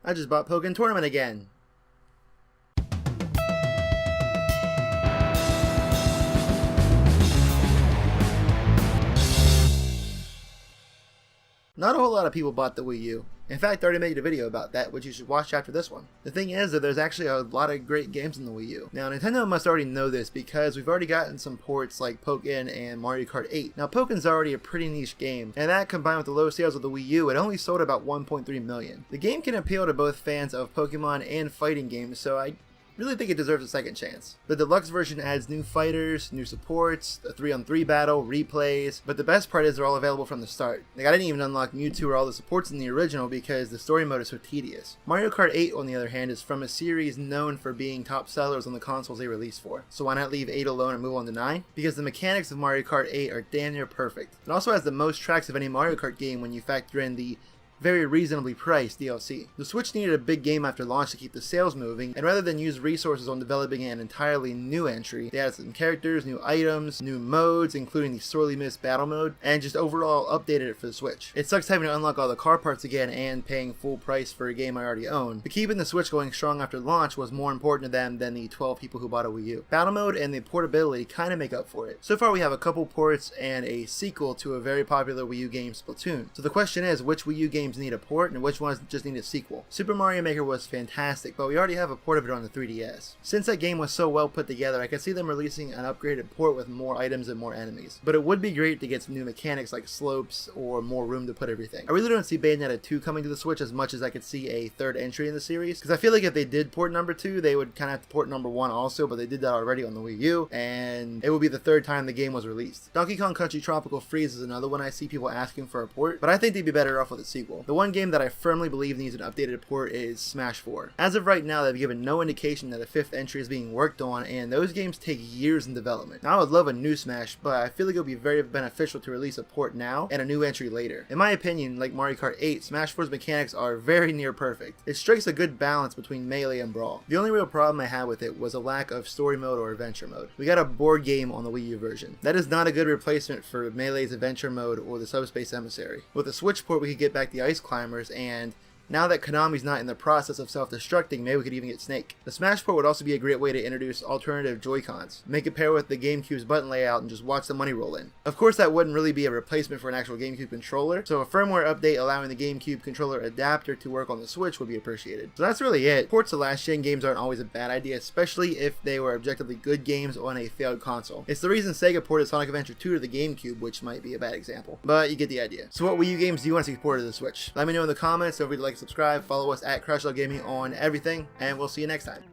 I just bought Pokken Tournament again. Not a whole lot of people bought the Wii U. In fact, I already made a video about that, which you should watch after this one. The thing is that there's actually a lot of great games in the Wii U. Now, Nintendo must already know this because we've already gotten some ports like Pokken and Mario Kart 8. Now, Pokken's already a pretty niche game, and that combined with the low sales of the Wii U, it only sold about 1.3 million. The game can appeal to both fans of Pokemon and fighting games, so I really think it deserves a second chance. The deluxe version adds new fighters, new supports, a 3-on-3 battle, replays, but the best part is they're all available from the start. Like, I didn't even unlock Mewtwo or all the supports in the original because the story mode is so tedious. Mario Kart 8, on the other hand, is from a series known for being top sellers on the consoles they released for. So why not leave 8 alone and move on to 9? Because the mechanics of Mario Kart 8 are damn near perfect. It also has the most tracks of any Mario Kart game when you factor in the very reasonably priced DLC. The Switch needed a big game after launch to keep the sales moving, and rather than use resources on developing an entirely new entry, they added some characters, new items, new modes, including the sorely missed battle mode, and just overall updated it for the Switch. It sucks having to unlock all the car parts again and paying full price for a game I already own, but keeping the Switch going strong after launch was more important to them than the 12 people who bought a Wii U. Battle mode and the portability kinda make up for it. So far we have a couple ports and a sequel to a very popular Wii U game, Splatoon. So the question is, which Wii U games need a port and which ones just need a sequel? Super Mario Maker was fantastic, but we already have a port of it on the 3DS. Since that game was so well put together, I could see them releasing an upgraded port with more items and more enemies. But it would be great to get some new mechanics like slopes or more room to put everything. I really don't see Bayonetta 2 coming to the Switch as much as I could see a third entry in the series, because I feel like if they did port number 2, they would kind of have to port number 1 also, but they did that already on the Wii U, and it would be the third time the game was released. Donkey Kong Country Tropical Freeze is another one I see people asking for a port, but I think they'd be better off with a sequel. The one game that I firmly believe needs an updated port is Smash 4. As of right now, they've given no indication that a 5th entry is being worked on, and those games take years in development. Now, I would love a new Smash, but I feel like it would be very beneficial to release a port now and a new entry later. In my opinion, like Mario Kart 8, Smash 4's mechanics are very near perfect. It strikes a good balance between melee and brawl. The only real problem I had with it was a lack of story mode or adventure mode. We got a board game on the Wii U version. That is not a good replacement for Melee's adventure mode or the Subspace Emissary. With a Switch port, we could get back the Ice Climbers, and now that Konami's not in the process of self-destructing, maybe we could even get Snake. The Smash port would also be a great way to introduce alternative Joy-Cons. Make it pair with the GameCube's button layout and just watch the money roll in. Of course, that wouldn't really be a replacement for an actual GameCube controller, so a firmware update allowing the GameCube controller adapter to work on the Switch would be appreciated. So that's really it. Ports to last-gen games aren't always a bad idea, especially if they were objectively good games on a failed console. It's the reason Sega ported Sonic Adventure 2 to the GameCube, which might be a bad example, but you get the idea. So what Wii U games do you want to see ported to the Switch? Let me know in the comments. Don't forget to like and subscribe. Follow us at CrashLove Gaming on everything, and we'll see you next time.